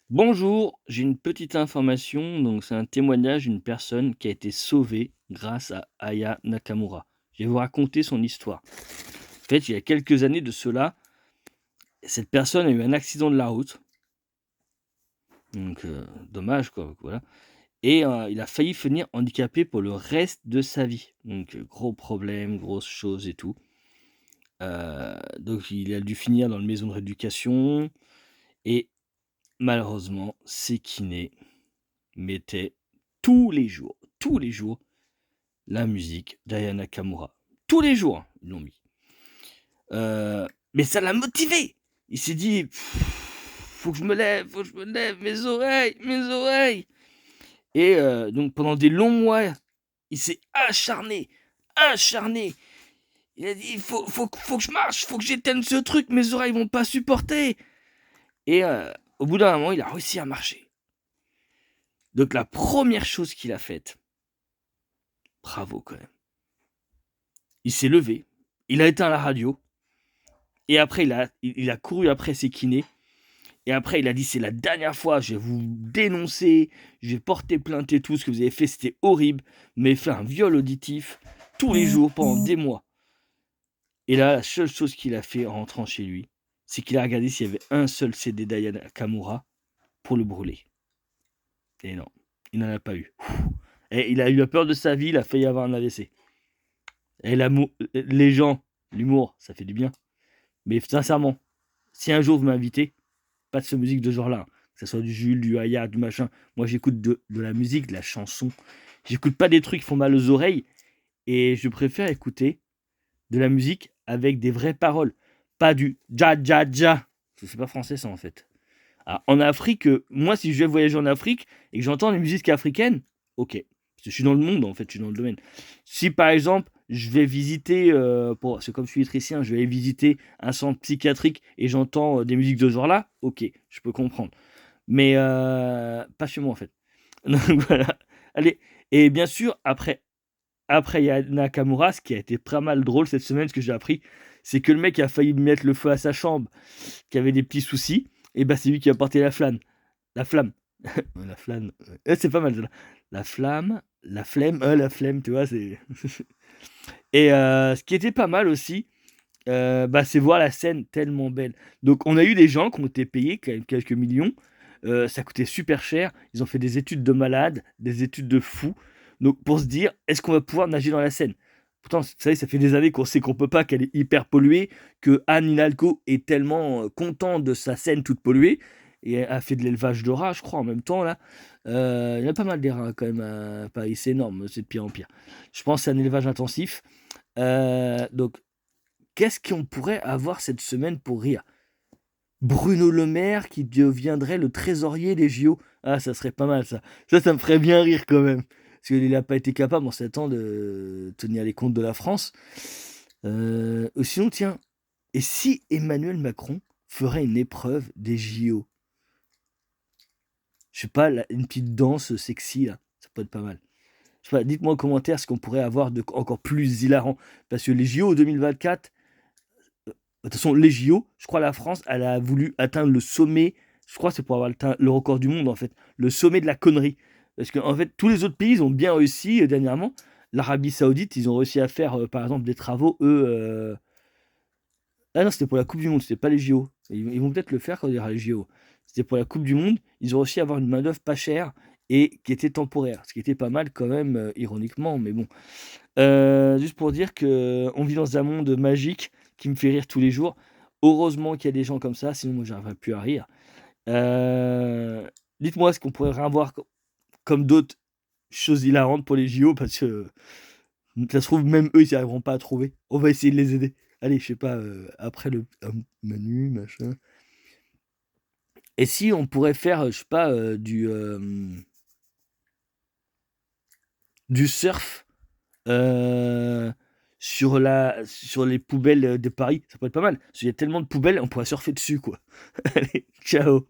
Bonjour, j'ai une petite information, donc c'est un témoignage d'une personne qui a été sauvée grâce à Aya Nakamura. Je vais vous raconter son histoire. En fait, il y a quelques années de cela, cette personne a eu un accident de la route, donc dommage quoi, voilà. Et il a failli finir handicapé pour le reste de sa vie. Donc gros problème, grosse chose et tout. Donc il a dû finir dans une maison de rééducation et malheureusement, ses kinés mettaient tous les jours la musique d'Aya Nakamura. Tous les jours, ils l'ont mis. Mais ça l'a motivé. Il s'est dit: «Faut que je me lève, faut que je me lève, mes oreilles, mes oreilles» et donc pendant des longs mois, il s'est acharné, acharné. Il a dit: «Faut que je marche, faut que j'éteigne ce truc, mes oreilles vont pas supporter» et au bout d'un moment, il a réussi à marcher. Donc la première chose qu'il a faite, bravo quand même, il s'est levé, il a éteint la radio et après il a couru après ses kinés et après il a dit: «C'est la dernière fois, je vais vous dénoncer, je vais porter plainte et tout, ce que vous avez fait, c'était horrible, vous m'avez fait un viol auditif tous les jours pendant des mois» et là, la seule chose qu'il a fait en rentrant chez lui, c'est qu'il a regardé s'il y avait un seul CD d'Aya Nakamura pour le brûler et non, il n'en a pas eu et il a eu la peur de sa vie, il a failli avoir un AVC et l'amour les gens, l'humour, ça fait du bien. Mais sincèrement, si un jour vous m'invitez, pas de ce musique de ce genre-là, que ça soit du Jules, du Aya, du machin. Moi, j'écoute de la musique, de la chanson. J'écoute pas des trucs qui font mal aux oreilles et je préfère écouter de la musique avec des vraies paroles, pas du dja dja dja. C'est pas français ça en fait. Alors, en Afrique, moi si je vais voyager en Afrique et que j'entends des musiques africaines, OK. Parce que je suis dans le monde en fait, je suis dans le domaine. Si par exemple, je vais visiter, c'est comme je suis électricien, je vais aller visiter un centre psychiatrique et j'entends, des musiques de ce genre-là, OK, je peux comprendre. Mais, pas chez moi en fait. Donc voilà. Allez et bien sûr après Yana Nakamura, ce qui a été pas mal drôle cette semaine, ce que j'ai appris, c'est que le mec a failli mettre le feu à sa chambre, qui avait des petits soucis et bah, c'est lui qui a porté la flamme. La flamme. La flamme, c'est pas mal celle-là. La flamme, la flemme, la flemme, tu vois? C'est et ce qui était pas mal aussi, bah, c'est voir la scène tellement belle. Donc on a eu des gens qui ont été payés quand même quelques millions, ça coûtait super cher. Ils ont fait des études de malades, des études de fous, donc pour se dire: «Est-ce qu'on va pouvoir nager dans la Seine?» Pourtant, vous savez, ça fait des années qu'on sait qu'on peut pas, qu'elle est hyper polluée, que Anne Hidalgo est tellement, contente de sa Seine toute polluée et elle a fait de l'élevage de rats, je crois, en même temps là. Il y en a pas mal des rats quand même à Paris, c'est énorme, c'est de pire en pire. Je pense que c'est un élevage intensif, donc qu'est-ce qu'on pourrait avoir cette semaine pour rire? Bruno Le Maire qui deviendrait le trésorier des JO. Ah, ça serait pas mal ça. Ça me ferait bien rire quand même. Parce qu'il a pas été capable en 7 ans de tenir les comptes de la France. Ou sinon tiens, et si Emmanuel Macron ferait une épreuve des JO? Je sais pas, là, une petite danse sexy là, ça peut être pas mal. Je sais pas, dites-moi en commentaire ce qu'on pourrait avoir de encore plus hilarant. Parce que les JO 2024, de toute façon, les JO, je crois la France, elle a voulu atteindre le sommet, je crois que c'est pour avoir atteint le record du monde en fait, le sommet de la connerie. Parce qu'en fait, tous les autres pays, ils ont bien réussi dernièrement. L'Arabie Saoudite, ils ont réussi à faire, par exemple, des travaux, eux. Ah non, c'était pour la Coupe du Monde, c'était pas les JO. Ils vont peut-être le faire quand il y aura les JO. C'était pour la Coupe du Monde, ils ont réussi à avoir une main-d'œuvre pas chère et qui était temporaire, ce qui était pas mal quand même, ironiquement, mais bon. Juste pour dire qu'on vit dans un monde magique qui me fait rire tous les jours. Heureusement qu'il y a des gens comme ça, sinon moi j'arriverais plus à rire. Heu, Dites-moi ce qu'on pourrait avoir comme d'autres choses hilarantes pour les JO parce que ça se trouve même eux ils y arriveront pas à trouver. On va essayer de les aider. Allez, je sais pas, après le Manu machin. Et si on pourrait faire, je sais pas, du surf Heu, sur les poubelles, de Paris, ça pourrait être pas mal. Parce qu'il y a tellement de poubelles, on pourrait surfer dessus, quoi. Allez, ciao.